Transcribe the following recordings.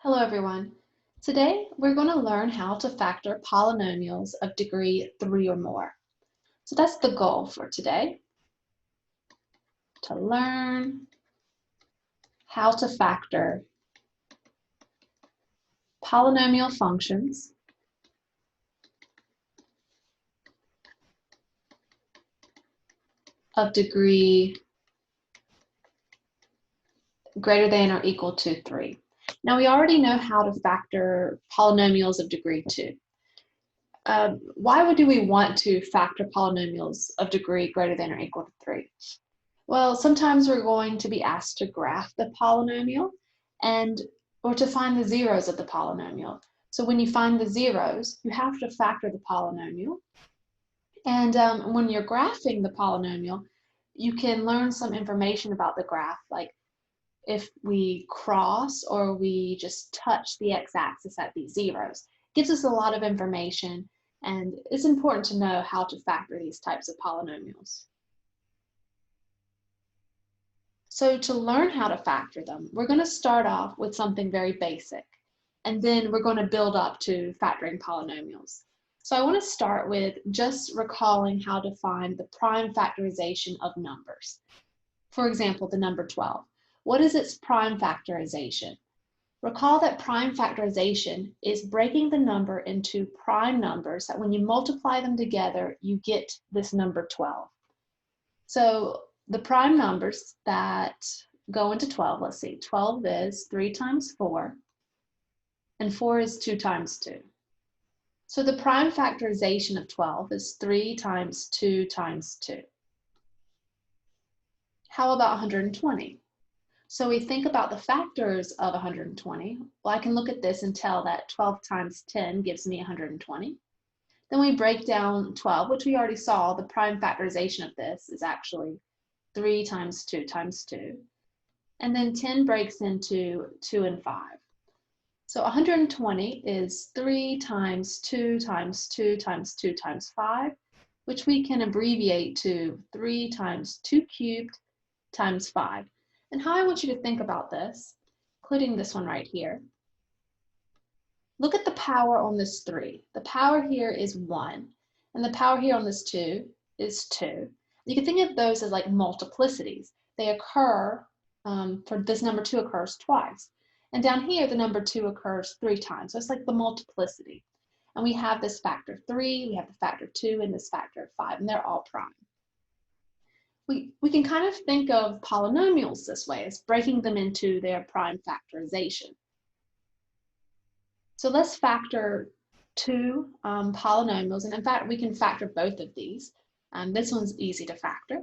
Hello everyone. Today we're going to learn how to factor polynomials of degree 3 or more. So that's the goal for today, to learn how to factor polynomial functions of degree greater than or equal to 3. Now we already know how to factor polynomials of degree 2. Why do we want to factor polynomials of degree greater than or equal to 3? Well, sometimes we're going to be asked to graph the polynomial or to find the zeros of the polynomial. So when you find the zeros, you have to factor the polynomial. And when you're graphing the polynomial, you can learn some information about the graph, like if we cross or we just touch the x-axis at these zeros. It gives us a lot of information, and it's important to know how to factor these types of polynomials. So to learn how to factor them, we're going to start off with something very basic, and then we're going to build up to factoring polynomials. So I want to start with just recalling how to find the prime factorization of numbers. For example, the number 12. What is its prime factorization? Recall that prime factorization is breaking the number into prime numbers that when you multiply them together, you get this number 12. So the prime numbers that go into 12, let's see, 12 is 3 times 4, and 4 is 2 times 2. So the prime factorization of 12 is 3 times 2 times 2. How about 120? So we think about the factors of 120. Well, I can look at this and tell that 12 times 10 gives me 120. Then we break down 12, which we already saw. The prime factorization of this is actually 3 times 2 times 2. And then 10 breaks into 2 and 5. So 120 is 3 times 2 times 2 times 2 times 5, which we can abbreviate to 3 times 2 cubed times 5. And how I want you to think about this, including this one right here. Look at the power on this 3. The power here is 1, and the power here on this 2 is 2. You can think of those as like multiplicities. They occur, for this number 2 occurs twice. And down here, the number 2 occurs 3 times. So it's like the multiplicity. And we have this factor 3, we have the factor 2, and this factor 5, and they're all prime. We can kind of think of polynomials this way, as breaking them into their prime factorization. So let's factor 2 polynomials, and in fact, we can factor both of these. This one's easy to factor.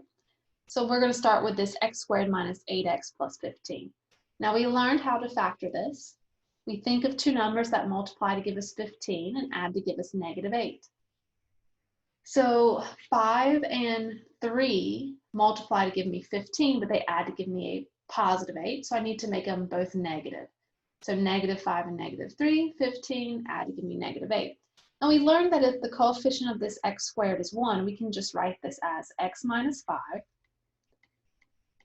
So we're going to start with this x squared minus 8x plus 15. Now we learned how to factor this. We think of two numbers that multiply to give us 15 and add to give us negative 8. So 5 and 3 multiply to give me 15, but they add to give me a positive 8, so I need to make them both negative. So negative 5 and negative 3, 15, add to give me negative 8. And we learned that if the coefficient of this x squared is 1, we can just write this as x minus 5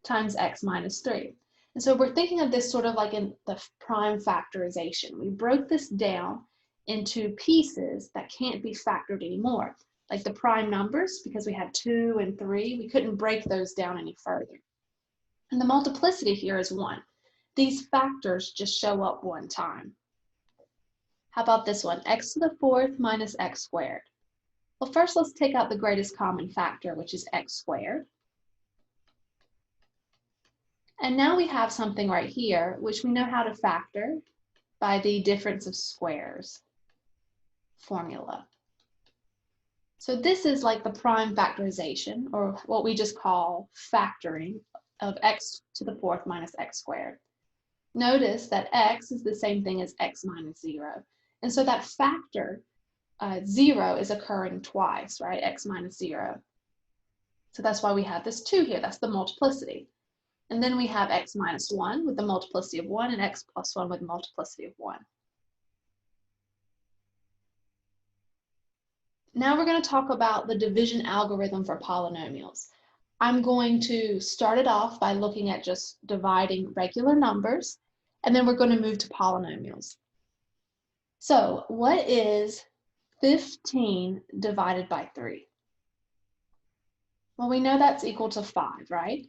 times x minus 3. And so we're thinking of this sort of like in the prime factorization. We broke this down into pieces that can't be factored anymore. Like the prime numbers, because we had 2 and 3, we couldn't break those down any further. And the multiplicity here is 1. These factors just show up one time. How about this one? X to the 4th minus x squared. Well, first let's take out the greatest common factor, which is x squared. And now we have something right here, which we know how to factor by the difference of squares formula. So this is like the prime factorization, or what we just call factoring, of x to the 4th minus x squared. Notice that x is the same thing as x minus 0. And so that factor 0 is occurring twice, right? X minus 0. So that's why we have this 2 here. That's the multiplicity. And then we have x minus 1 with the multiplicity of 1 and x plus 1 with the multiplicity of 1. Now we're going to talk about the division algorithm for polynomials. I'm going to start it off by looking at just dividing regular numbers And then we're going to move to polynomials. So what is 15 divided by 3? Well, we know that's equal to 5, right?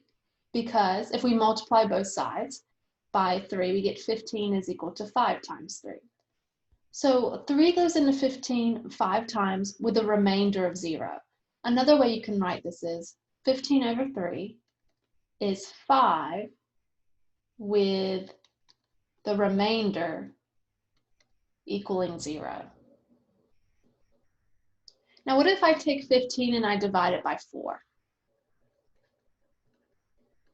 Because if we multiply both sides by 3, we get 15 is equal to 5 times 3. So 3 goes into 15 5 times with a remainder of 0. Another way you can write this is 15 over 3 is 5 with the remainder equaling 0. Now what if I take 15 and I divide it by 4?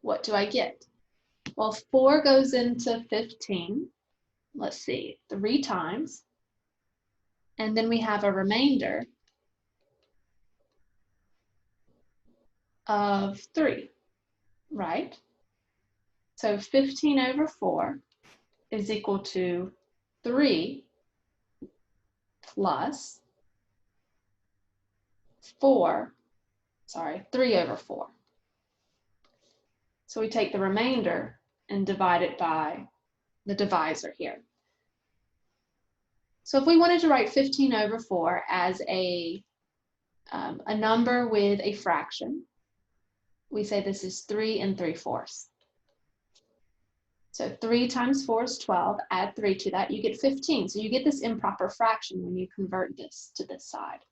What do I get? Well, 4 goes into 15, let's see, 3 times, and then we have a remainder of 3, right? So 15 over 4 is equal to 3 plus 3 over 4. So we take the remainder and divide it by the divisor here. So if we wanted to write 15 over 4 as a number with a fraction, we say this is 3 3/4. So 3 times 4 is 12, add 3 to that, you get 15. So you get this improper fraction when you convert this to this side.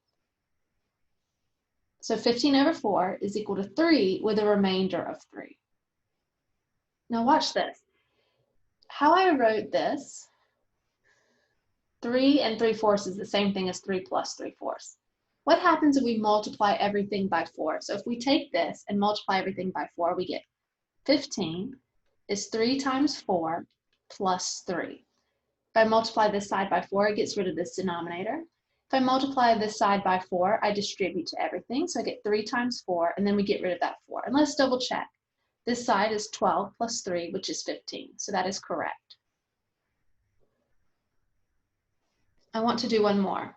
So 15 over 4 is equal to 3 with a remainder of 3. Now watch this. How I wrote this, 3 3/4 is the same thing as 3 plus 3/4. What happens if we multiply everything by 4? So if we take this and multiply everything by 4, we get 15 is 3 times 4 plus 3. If I multiply this side by 4, it gets rid of this denominator. If I multiply this side by 4, I distribute to everything. So I get 3 times 4, and then we get rid of that 4. And let's double check. This side is 12 plus 3, which is 15. So that is correct. I want to do one more.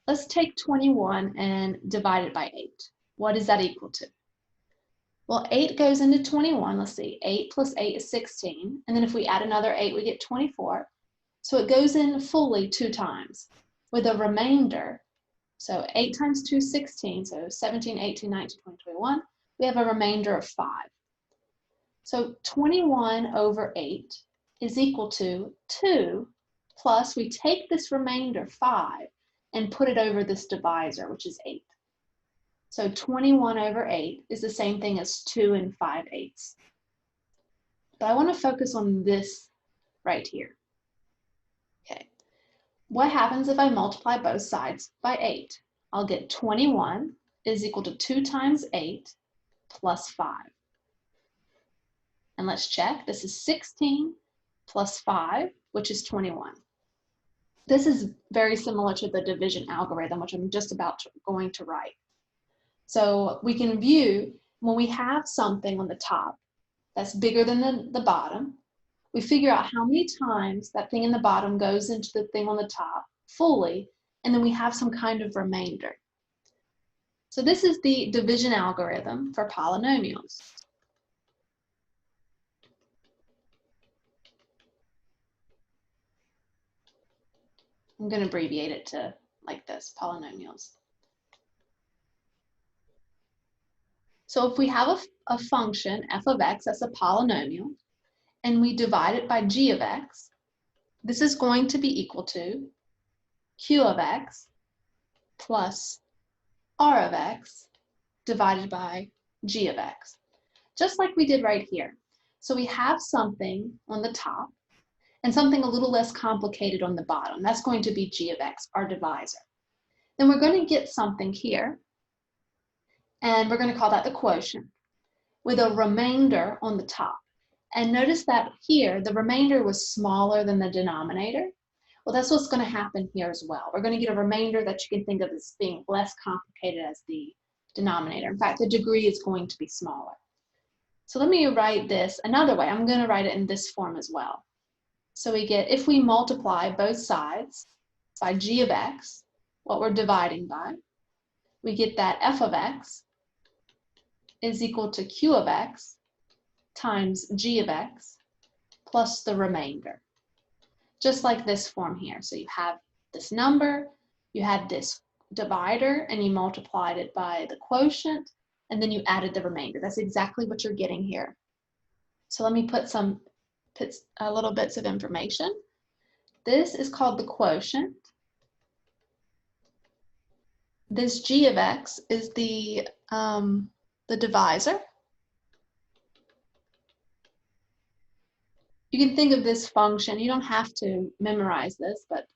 Let's take 21 and divide it by 8. What is that equal to? Well, 8 goes into 21. Let's see. 8 plus 8 is 16. And then if we add another 8, we get 24. So it goes in fully 2 times with a remainder. So 8 times 2 is 16. So 17, 18, 19, 20, 21. We have a remainder of 5. So 21 over 8 is equal to 2 plus we take this remainder 5 and put it over this divisor, which is 8. So 21 over 8 is the same thing as 2 5/8. But I want to focus on this right here. Okay. What happens if I multiply both sides by 8? I'll get 21 is equal to 2 times 8 plus 5. And let's check. This is 16 plus 5, which is 21. This is very similar to the division algorithm, which I'm just going to write. So we can view when we have something on the top that's bigger than the bottom, we figure out how many times that thing in the bottom goes into the thing on the top fully, and then we have some kind of remainder. So this is the division algorithm for polynomials. I'm going to abbreviate it to like this, polynomials. So if we have a function, f of x, that's a polynomial, and we divide it by g of x, this is going to be equal to q of x plus r of x divided by g of x, just like we did right here. So we have something on the top and something a little less complicated on the bottom. That's going to be g of x, our divisor. Then we're going to get something here, and we're going to call that the quotient, with a remainder on the top. And notice that here, the remainder was smaller than the denominator. Well, that's what's going to happen here as well. We're going to get a remainder that you can think of as being less complicated as the denominator. In fact, the degree is going to be smaller. So let me write this another way. I'm going to write it in this form as well. So we get, if we multiply both sides by g of x, what we're dividing by, we get that f of x is equal to q of x times g of x plus the remainder. Just like this form here. So you have this number, you had this divider, and you multiplied it by the quotient, and then you added the remainder. That's exactly what you're getting here. So let me put little bits of information. This is called the quotient. This g of x is the divisor. You can think of this function, you don't have to memorize this, but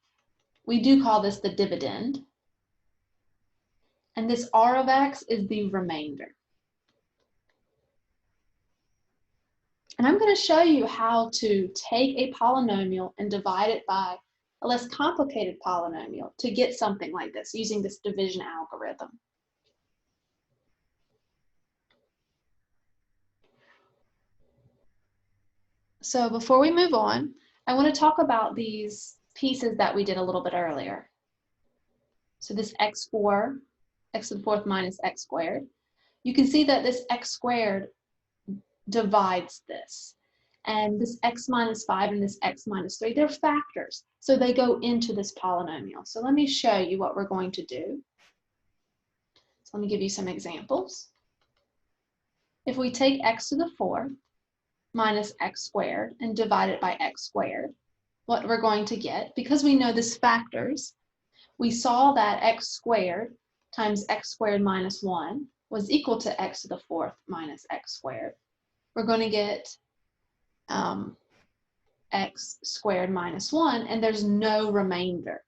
we do call this the dividend. And this r of x is the remainder. And I'm going to show you how to take a polynomial and divide it by a less complicated polynomial to get something like this using this division algorithm. So before we move on, I want to talk about these pieces that we did a little bit earlier. So this x4, x to the fourth minus x squared. You can see that this x squared divides this. And this x minus 5 and this x minus 3, they're factors. So they go into this polynomial. So let me show you what we're going to do. So let me give you some examples. If we take x to the fourth minus x squared and divide it by x squared, what we're going to get, because we know this factors, we saw that x squared times x squared minus 1 was equal to x to the fourth minus x squared. We're going to get x squared minus 1, and there's no remainder.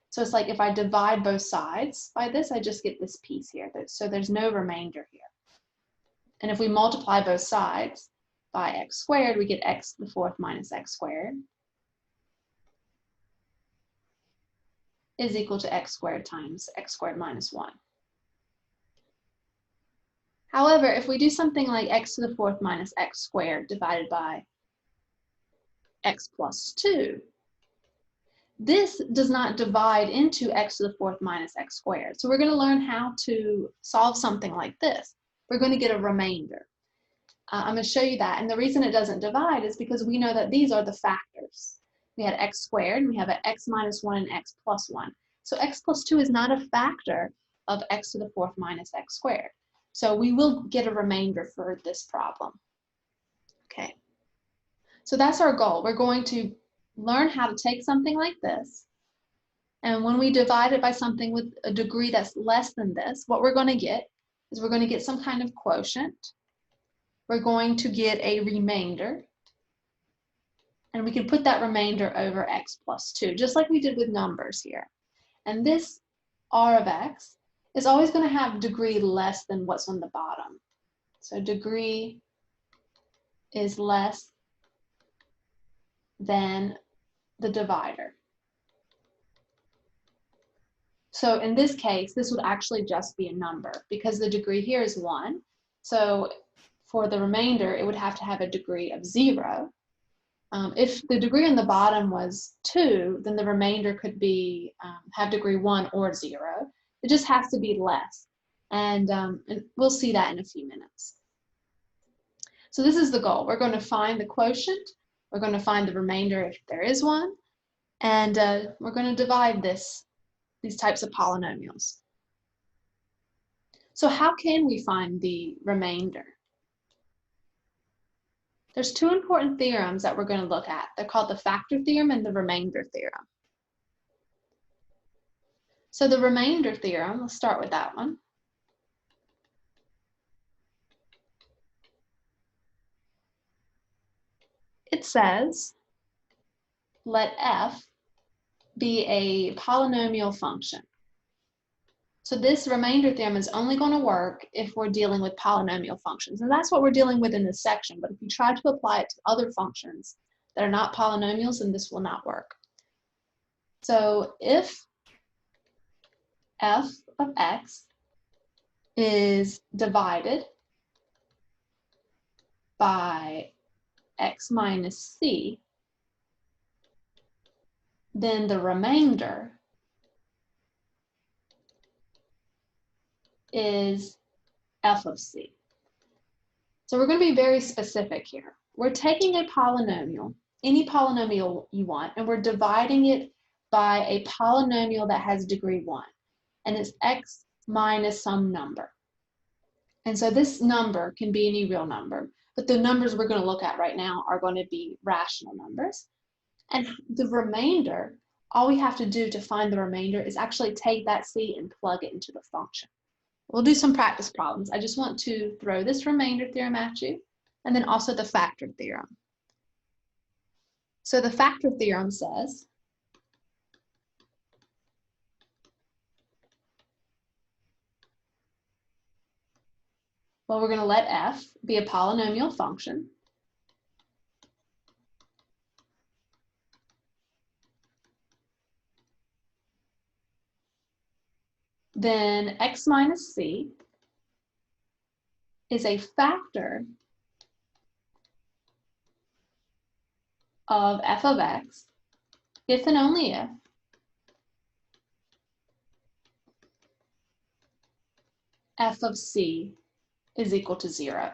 So it's like if I divide both sides by this, I just get this piece here. So there's no remainder here. And if we multiply both sides by x squared, we get x to the fourth minus x squared is equal to x squared times x squared minus 1. However, if we do something like x to the fourth minus x squared divided by x plus 2, this does not divide into x to the fourth minus x squared. So we're going to learn how to solve something like this. We're going to get a remainder. I'm going to show you that. And the reason it doesn't divide is because we know that these are the factors. We had x squared, and we have an x minus 1 and x plus 1. So x plus 2 is not a factor of x to the fourth minus x squared. So we will get a remainder for this problem. Okay. So that's our goal. We're going to learn how to take something like this, and when we divide it by something with a degree that's less than this, what we're going to get is we're going to get some kind of quotient. We're going to get a remainder, and we can put that remainder over x plus 2, just like we did with numbers here. And this r of x is always going to have degree less than what's on the bottom. So degree is less than the divider. So in this case, this would actually just be a number because the degree here is 1. So for the remainder, it would have to have a degree of 0. If the degree on the bottom was 2, then the remainder could be have degree 1 or 0. It just has to be less. And we'll see that in a few minutes. So this is the goal. We're going to find the quotient. We're going to find the remainder if there is one. And we're going to divide these types of polynomials. So how can we find the remainder? There's two important theorems that we're going to look at. They're called the factor theorem and the remainder theorem. So the remainder theorem, let's start with that one. It says, let f be a polynomial function. So this remainder theorem is only going to work if we're dealing with polynomial functions. And that's what we're dealing with in this section. But if you try to apply it to other functions that are not polynomials, then this will not work. So if f of x is divided by x minus c, then the remainder is f of c. So we're going to be very specific here. We're taking a polynomial any polynomial you want, and we're dividing it by a polynomial that has degree 1, and it's x minus some number. And so this number can be any real number, but the numbers we're going to look at right now are going to be rational numbers. And the remainder, all we have to do to find the remainder is actually take that c and plug it into the function. We'll do some practice problems. I just want to throw this remainder theorem at you, and then also the factor theorem. So the factor theorem says, well, we're going to let f be a polynomial function. Then x minus c is a factor of f of x if and only if f of c is equal to 0.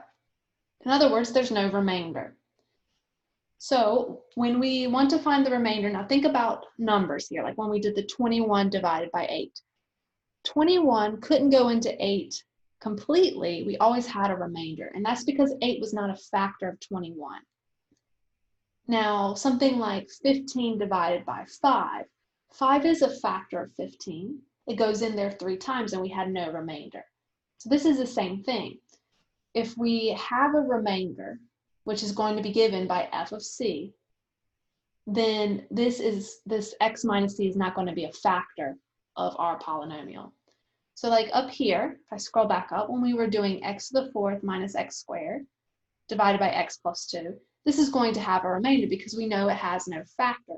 In other words, there's no remainder. So when we want to find the remainder, now think about numbers here, like when we did the 21 divided by 8. 21 couldn't go into 8 completely. We always had a remainder, and that's because 8 was not a factor of 21. Now, something like 15 divided by 5. 5 is a factor of 15. It goes in there 3 times, and we had no remainder. So this is the same thing. If we have a remainder, which is going to be given by f of c, then this x minus c is not going to be a factor of our polynomial. So like up here, if I scroll back up, when we were doing x to the 4th minus x squared divided by x plus 2, this is going to have a remainder because we know it has no factor.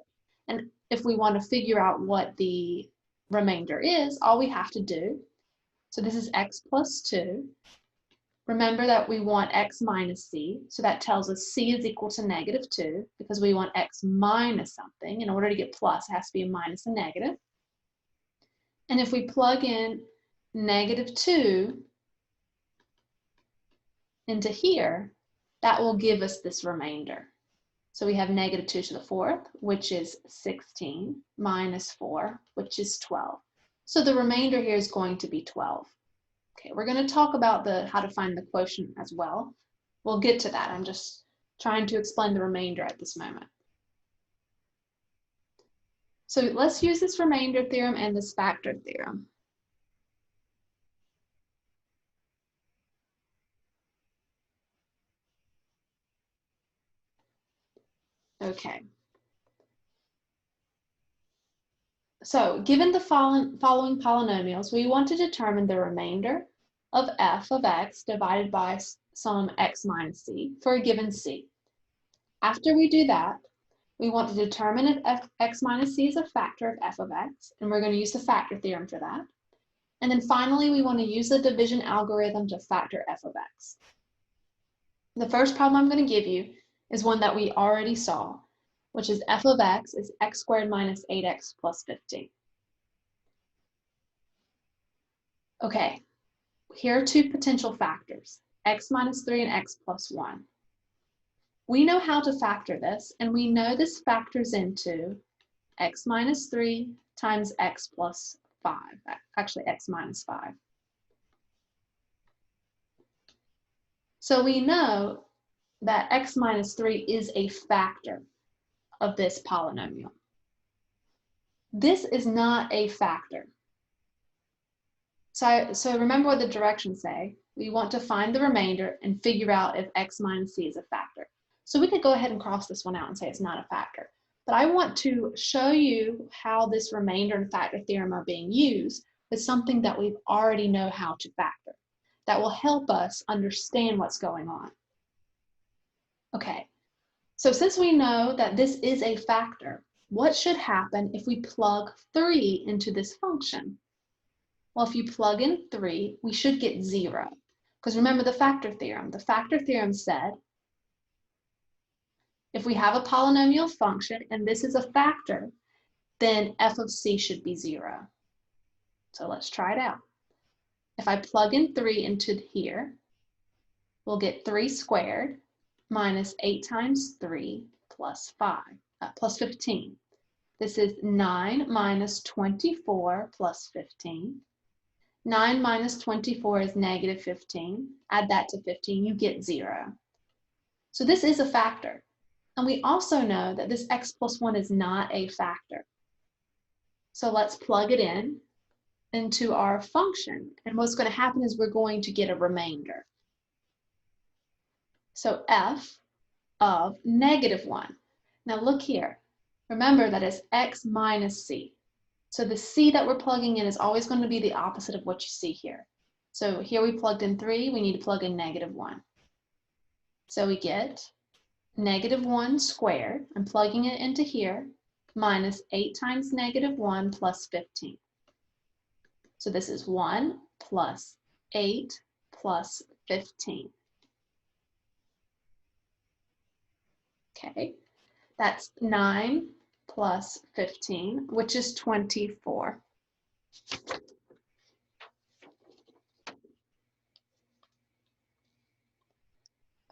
And if we want to figure out what the remainder is, all we have to do, so this is x plus 2. Remember that we want x minus c, so that tells us c is equal to negative 2 because we want x minus something. In order to get plus, it has to be a minus and negative. And if we plug in negative 2 into here, that will give us this remainder. So we have negative 2 to the 4th, which is 16, minus 4, which is 12. So the remainder here is going to be 12. Okay, we're going to talk about how to find the quotient as well. We'll get to that. I'm just trying to explain the remainder at this moment. So let's use this remainder theorem and this factor theorem. Okay. So given the following polynomials, we want to determine the remainder of f of x divided by some x minus c for a given c. After we do that, we want to determine if x minus c is a factor of f of x, and we're going to use the factor theorem for that. And then finally, we want to use the division algorithm to factor f of x. The first problem I'm going to give you is one that we already saw, which is f of x is x squared minus 8x plus 15. Okay, here are 2 potential factors, x minus 3 and x plus 1. We know how to factor this, and we know this factors into x minus 3 times x plus 5, actually x minus 5. So we know that x minus 3 is a factor of this polynomial. This is not a factor. So remember what the directions say. We want to find the remainder and figure out if x minus c is a factor. So we could go ahead and cross this one out and say it's not a factor. But I want to show you how this remainder and factor theorem are being used with something that we already know how to factor. That will help us understand what's going on. Okay, so since we know that this is a factor, what should happen if we plug 3 into this function? Well, if you plug in 3, we should get 0. Because remember the factor theorem. The factor theorem said, if we have a polynomial function and this is a factor, then f of c should be 0. So let's try it out. If I plug in 3 into here, we'll get 3 squared minus 8 times 3 plus 15. This is 9 minus 24 plus 15. 9 minus 24 is negative 15. Add that to 15, you get 0. So this is a factor. And we also know that this x plus 1 is not a factor. So let's plug it into our function. And what's going to happen is we're going to get a remainder. So f of negative 1. Now look here. Remember that it's x minus c. So the c that we're plugging in is always going to be the opposite of what you see here. So here we plugged in 3, we need to plug in negative 1. So we get negative 1 squared, I'm plugging it into here, minus 8 times negative 1 plus 15. So this is 1 plus 8 plus 15. Okay, that's 9 plus 15, which is 24.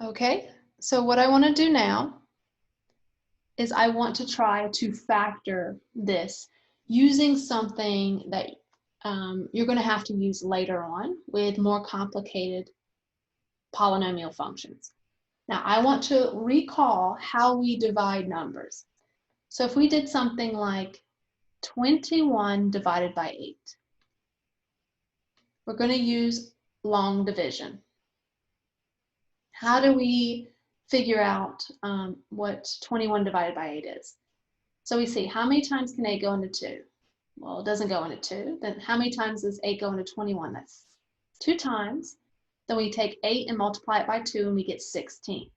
Okay, so what I want to do now is I want to try to factor this using something that you're going to have to use later on with more complicated polynomial functions. Now, I want to recall how we divide numbers. So if we did something like 21 divided by 8, we're going to use long division. How do we figure out what 21 divided by 8 is? So we see, how many times can 8 go into 2? Well, it doesn't go into 2. Then how many times does 8 go into 21? That's 2 times. Then we take 8 and multiply it by 2 and we get 16.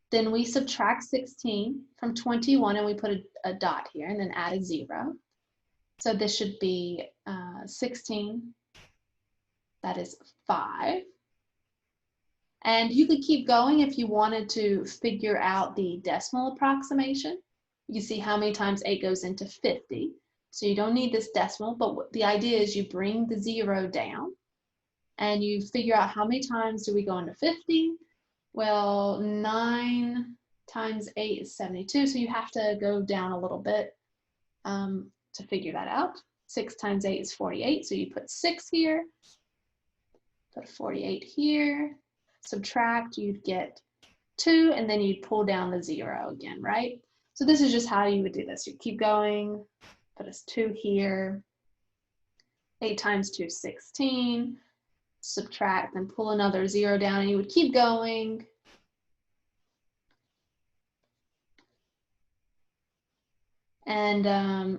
Then we subtract 16 from 21 and we put a dot here and then add a 0. So this should be 16. That is 5. And you could keep going if you wanted to figure out the decimal approximation. You see how many times 8 goes into 50. So you don't need this decimal, but the idea is you bring the 0 down and you figure out how many times do we go into 50. Well, 9 times 8 is 72, so you have to go down a little bit to figure that out. 6 times 8 is 48, so you put 6 here, put 48 here, subtract, you'd get 2, and then you'd pull down the 0 again, right? So this is just how you would do this. You keep going, put a 2 here, 8 times 2 is 16, subtract, then pull another 0 down, and you would keep going. And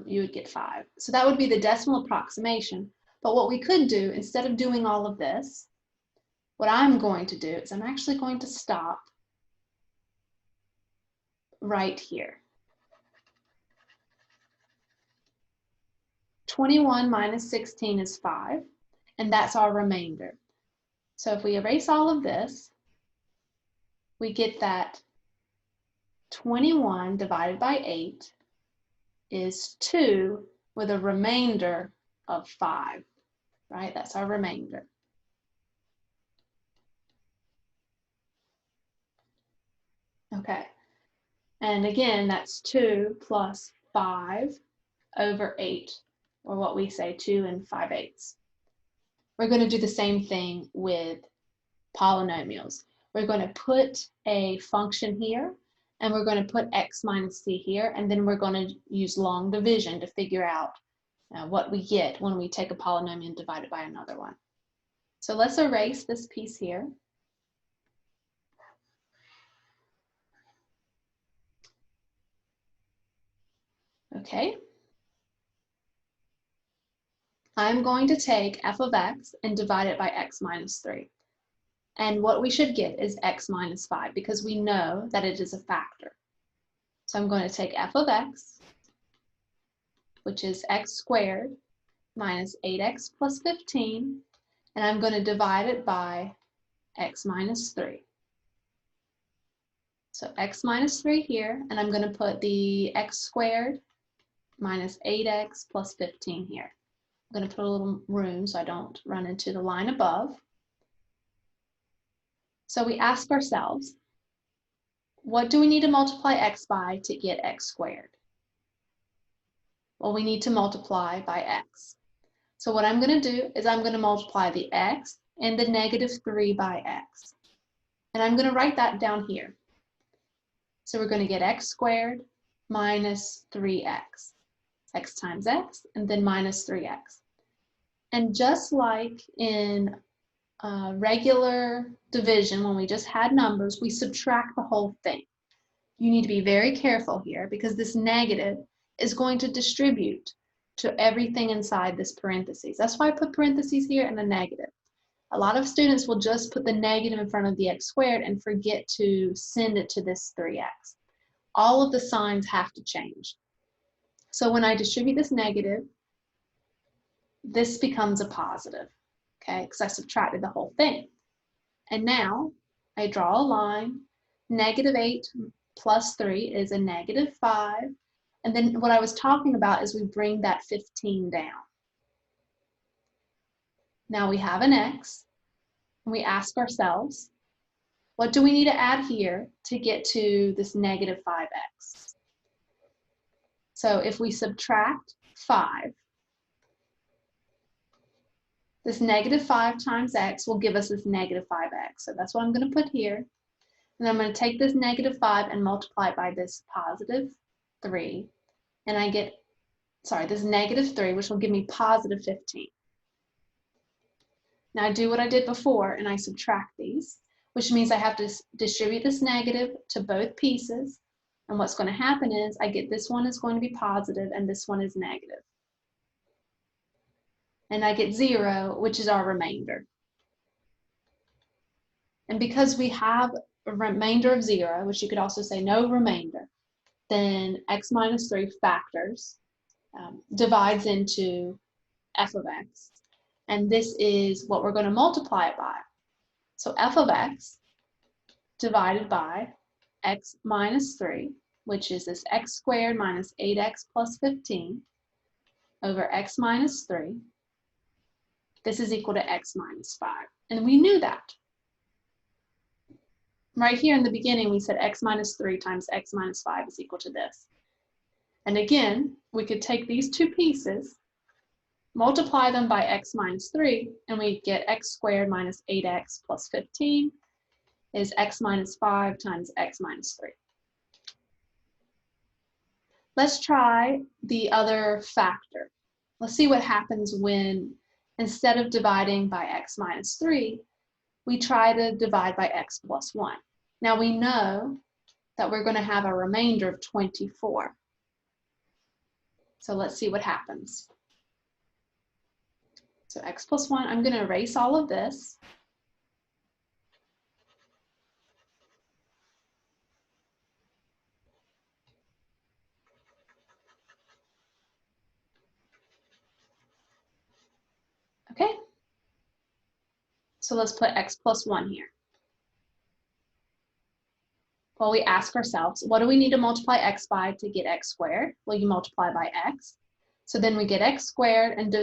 you would get 5. So that would be the decimal approximation. But what we could do, instead of doing all of this, what I'm going to do is I'm actually going to stop right here. 21 minus 16 is 5, and that's our remainder. So if we erase all of this, we get that 21 divided by 8 is 2 with a remainder of 5, right? That's our remainder. Okay, and again, that's 2 plus 5 over 8, or what we say 2 and 5/8. We're going to do the same thing with polynomials. We're going to put a function here, and we're going to put x minus c here, and then we're going to use long division to figure out what we get when we take a polynomial and divide it by another one. So let's erase this piece here. Okay. I'm going to take f of x and divide it by x minus 3. And what we should get is x minus 5 because we know that it is a factor. So I'm going to take f of x, which is x squared minus 8x plus 15, and I'm going to divide it by x minus 3. So x minus 3 here, and I'm going to put the x squared minus 8x plus 15 here. I'm going to put a little room so I don't run into the line above. So we ask ourselves, what do we need to multiply x by to get x squared? Well, we need to multiply by x. So what I'm going to do is I'm going to multiply the x and the -3 by x. And I'm going to write that down here. So we're going to get x squared minus 3x. X times x, and then minus 3x. And just like in regular division, when we just had numbers, we subtract the whole thing. You need to be very careful here because this negative is going to distribute to everything inside this parentheses. That's why I put parentheses here and a negative. A lot of students will just put the negative in front of the x squared and forget to send it to this 3x. All of the signs have to change. So when I distribute this negative, this becomes a positive, okay, because I subtracted the whole thing. And now I draw a line. -8 plus 3 is a -5. And then what I was talking about is we bring that 15 down. Now we have an x, and we ask ourselves, what do we need to add here to get to this -5x? So if we subtract 5, this -5 times x will give us this -5x. So that's what I'm going to put here. And I'm going to take this -5 and multiply it by this +3. And I get, this -3, which will give me +15. Now I do what I did before and I subtract these, which means I have to distribute this negative to both pieces. And what's going to happen is I get this one is going to be positive and this one is negative. And I get 0, which is our remainder. And because we have a remainder of 0, which you could also say no remainder, then x minus 3 factors divides into f of x. And this is what we're going to multiply it by. So f of x divided by x minus 3, which is this x squared minus 8x plus 15 over x minus 3. This is equal to x minus 5. And we knew that. Right here in the beginning, we said x minus 3 times x minus 5 is equal to this. And again, we could take these two pieces, multiply them by x minus 3, and we get x squared minus 8x plus 15 is x minus 5 times x minus 3. Let's try the other factor. Let's see what happens when, instead of dividing by x minus 3, we try to divide by x plus 1. Now we know that we're going to have a remainder of 24. So let's see what happens. So x plus 1, I'm going to erase all of this. Okay. So let's put x plus 1 here. Well, we ask ourselves, what do we need to multiply x by to get x squared? Well, you multiply by x. So then we get x squared and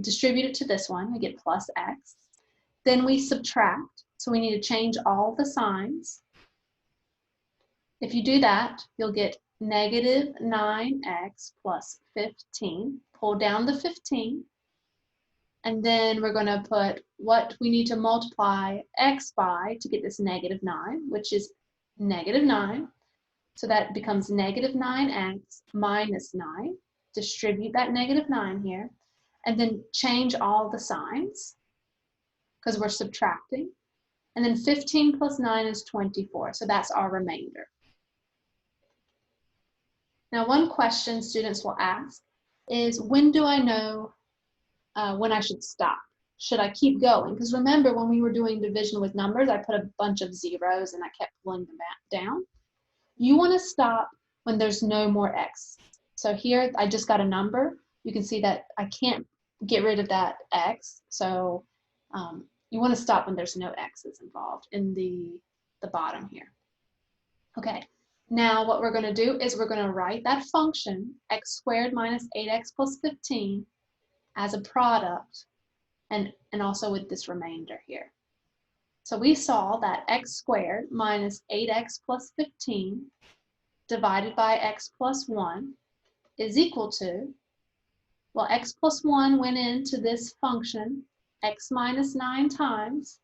distribute it to this one. We get plus x. Then we subtract. So we need to change all the signs. If you do that, you'll get negative 9x plus 15. Pull down the 15. And then we're going to put what we need to multiply x by to get this negative 9, which is negative 9. So that becomes negative 9x minus 9. Distribute that negative 9 here. And then change all the signs because we're subtracting. And then 15 plus 9 is 24. So that's our remainder. Now, one question students will ask is, when do I know when I should stop? Should I keep going? Because remember, when we were doing division with numbers, I put a bunch of zeros and I kept pulling them down. You want to stop when there's no more x. So here, I just got a number. You can see that I can't get rid of that x. So you want to stop when there's no x's involved in the bottom here. Okay, now what we're going to do is we're going to write that function, x squared minus 8x plus 15, as a product and also with this remainder here. So we saw that x squared minus 8x plus 15 divided by x plus 1 is equal to, well, x plus 1 went into this function, x minus 9 times,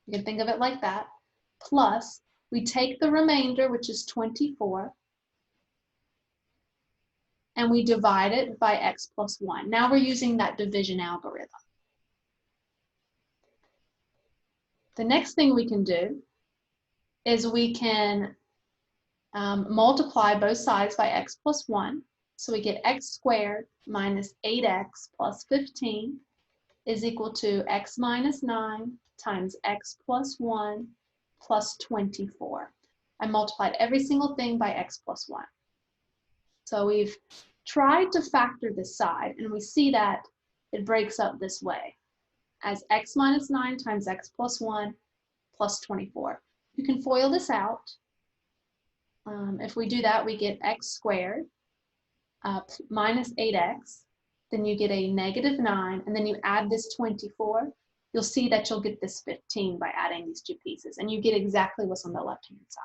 you can think of it like that, plus we take the remainder, which is 24, and we divide it by x plus 1. Now we're using that division algorithm. The next thing we can do is we can multiply both sides by x plus 1. So we get x squared minus 8x plus 15 is equal to x minus 9 times x plus 1 plus 24. I multiplied every single thing by x plus 1. So we've tried to factor this side, and we see that it breaks up this way as x minus 9 times x plus 1 plus 24. You can FOIL this out. If we do that, we get x squared minus 8x. Then you get a negative 9, and then you add this 24. You'll see that you'll get this 15 by adding these two pieces, and you get exactly what's on the left-hand side.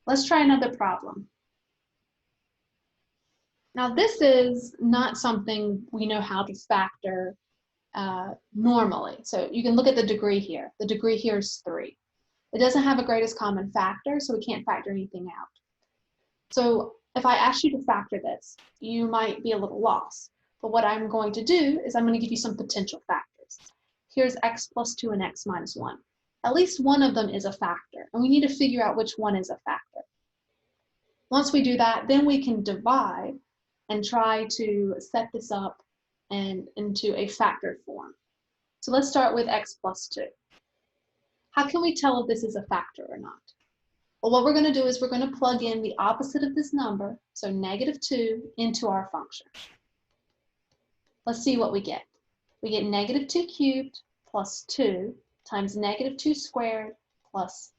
Let's try another problem. Now, this is not something we know how to factor normally. So you can look at the degree here. The degree here is 3. It doesn't have a greatest common factor, so we can't factor anything out. So if I ask you to factor this, you might be a little lost. But what I'm going to do is I'm going to give you some potential factors. Here's x plus 2 and x minus 1. At least one of them is a factor, and we need to figure out which one is a factor. Once we do that, then we can divide and try to set this up into a factored form. So let's start with x plus 2. How can we tell if this is a factor or not? Well, what we're going to do is we're going to plug in the opposite of this number, so negative 2, into our function. Let's see what we get. We get negative 2 cubed plus 2 times negative 2 squared plus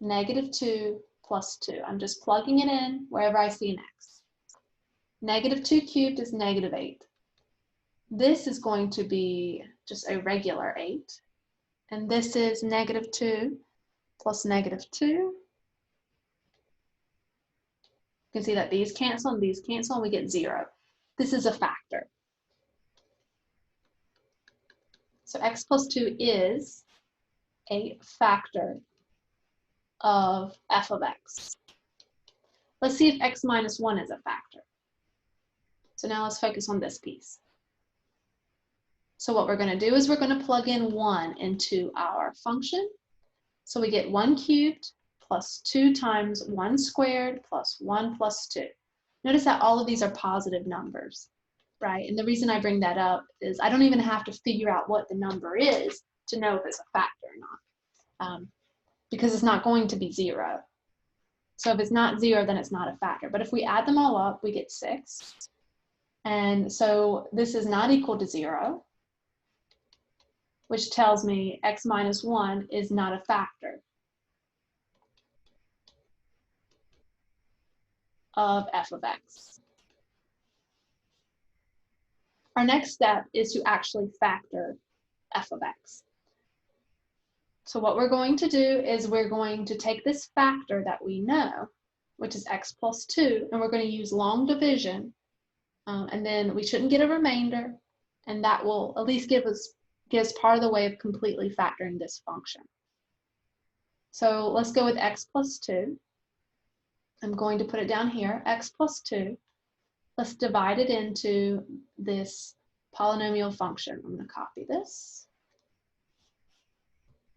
negative 2 plus 2. I'm just plugging it in wherever I see an x. Negative 2 cubed is negative 8. This is going to be just a regular 8. And this is negative 2 plus negative 2. You can see that these cancel and these cancel, and we get 0. This is a factor. So x plus 2 is a factor of f of x. Let's see if x minus 1 is a factor. So now let's focus on this piece. So what we're going to do is we're going to plug in 1 into our function. So we get 1 cubed plus 2 times 1 squared plus 1 plus 2. Notice that all of these are positive numbers, right? And the reason I bring that up is I don't even have to figure out what the number is to know if it's a factor or not, because it's not going to be 0. So if it's not 0, then it's not a factor. But if we add them all up, we get 6. And so this is not equal to 0, which tells me x minus 1 is not a factor of f of x. Our next step is to actually factor f of x. So what we're going to do is we're going to take this factor that we know, which is x plus 2, and we're going to use long division, and then we shouldn't get a remainder, and that will at least give us part of the way of completely factoring this function. So let's go with x plus 2. I'm going to put it down here, x plus 2. Let's divide it into this polynomial function. I'm going to copy this.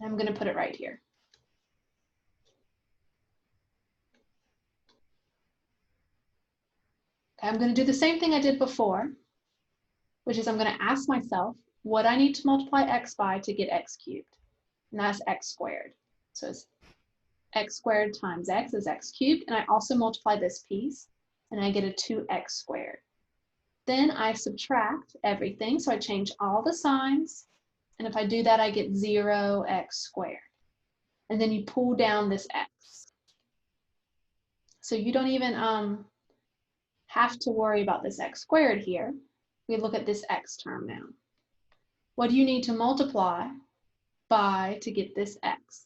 I'm going to put it right here. Okay, I'm going to do the same thing I did before, which is I'm going to ask myself what I need to multiply x by to get x cubed. And that's x squared. So it's x squared times x is x cubed, and I also multiply this piece, and I get a 2x squared. Then I subtract everything, so I change all the signs, and if I do that, I get 0x squared. And then you pull down this x. So you don't even have to worry about this x squared here. We look at this x term now. What do you need to multiply by to get this x.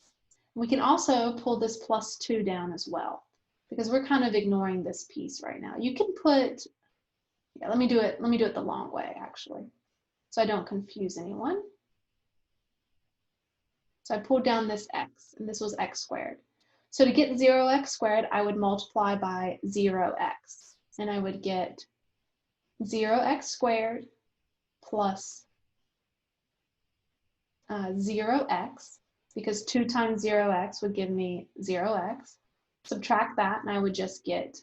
We can also pull this plus 2 down as well, because we're kind of ignoring this piece right now. You can put, yeah, let me do it the long way, actually, so I don't confuse anyone. So I pulled down this x, and this was x squared. So to get 0x squared, I would multiply by 0x, and I would get 0x squared plus 0x, because 2 times 0x would give me 0x. Subtract that, and I would just get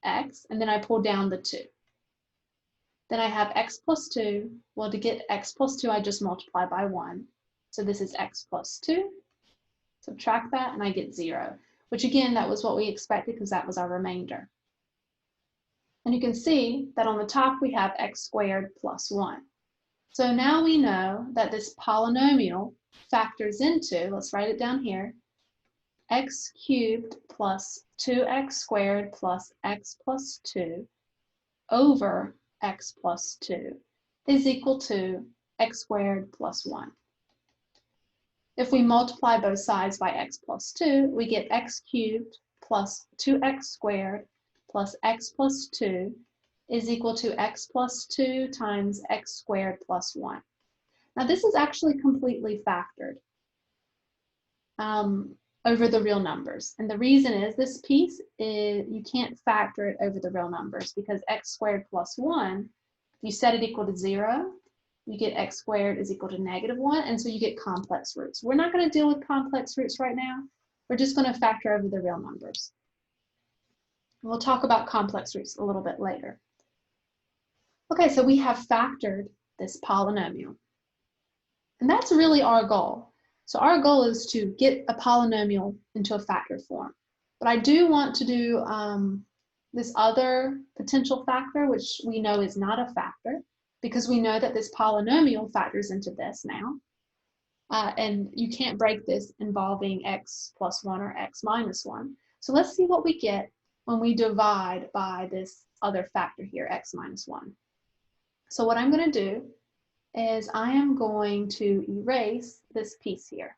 x, and then I pull down the 2. Then I have x plus 2. Well, to get x plus 2, I just multiply by 1. So this is x plus 2. Subtract that, and I get 0, which again, that was what we expected because that was our remainder. And you can see that on the top we have x squared plus 1. So now we know that this polynomial factors into, let's write it down here, x cubed plus 2x squared plus x plus 2 over x plus 2 is equal to x squared plus 1. If we multiply both sides by x plus 2, we get x cubed plus 2x squared plus x plus 2 is equal to x plus 2 times x squared plus 1. Now this is actually completely factored over the real numbers. And the reason is this piece is, you can't factor it over the real numbers because x squared plus 1, if you set it equal to 0, you get x squared is equal to -1, and so you get complex roots. We're not going to deal with complex roots right now. We're just going to factor over the real numbers. We'll talk about complex roots a little bit later. Okay, so we have factored this polynomial. And that's really our goal. So our goal is to get a polynomial into a factored form. But I do want to do this other potential factor, which we know is not a factor, because we know that this polynomial factors into this now. And you can't break this involving x plus 1 or x minus 1. So let's see what we get when we divide by this other factor here, x minus 1. So what I'm going to do is I am going to erase this piece here.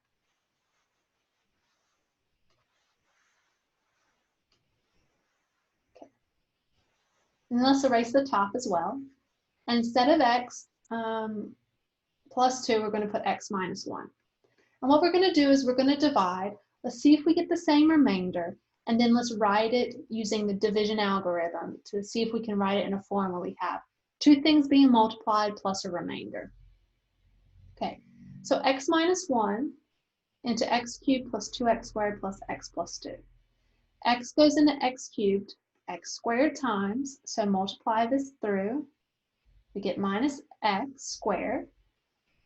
Okay. And let's erase the top as well. And instead of x plus 2, we're going to put x minus 1. And what we're going to do is we're going to divide. Let's see if we get the same remainder. And then let's write it using the division algorithm to see if we can write it in a form where we have 2 things being multiplied plus a remainder. Okay, so x minus 1 into x cubed plus 2x squared plus x plus 2. X goes into x cubed, x squared times, so multiply this through. We get minus x squared.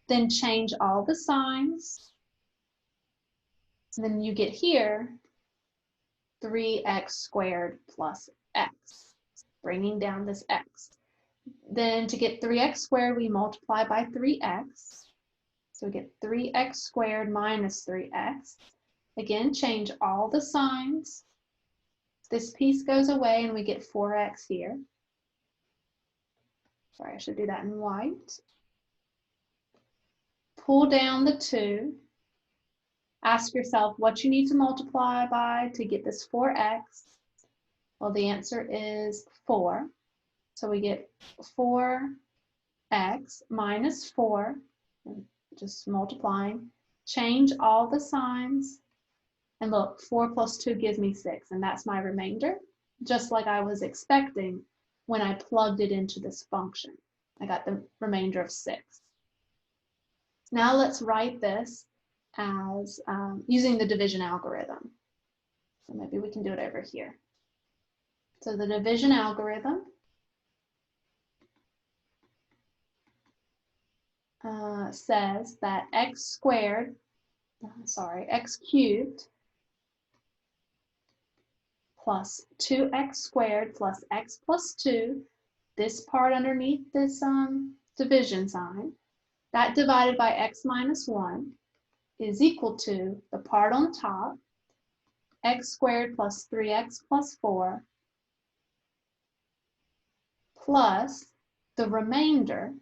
Then change all the signs. And then you get here 3x squared plus x, bringing down this x. Then to get 3x squared, we multiply by 3x. So we get 3x squared minus 3x. Again, change all the signs. This piece goes away and we get 4x here. Sorry, I should do that in white. Pull down the 2. Ask yourself what you need to multiply by to get this 4x. Well, the answer is 4. So we get 4x minus 4, just multiplying. Change all the signs. And look, 4 plus 2 gives me 6, and that's my remainder, just like I was expecting when I plugged it into this function. I got the remainder of 6. Now let's write this as using the division algorithm. So maybe we can do it over here. So the division algorithm says that x cubed plus 2x squared plus x plus 2, this part underneath this division sign, that divided by x minus 1 is equal to the part on top, x squared plus 3x plus 4, plus the remainder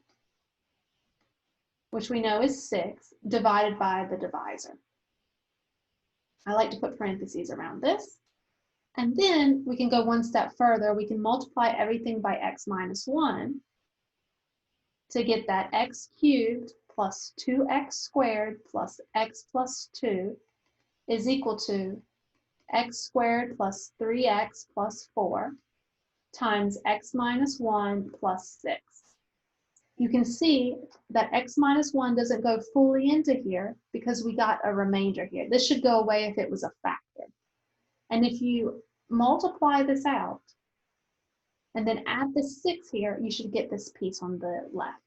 which we know is 6, divided by the divisor. I like to put parentheses around this. And then we can go one step further. We can multiply everything by x minus 1 to get that x cubed plus 2x squared plus x plus 2 is equal to x squared plus 3x plus 4 times x minus 1 plus 6. You can see that x minus 1 doesn't go fully into here because we got a remainder here. This should go away if it was a factor. And if you multiply this out and then add the 6 here, you should get this piece on the left.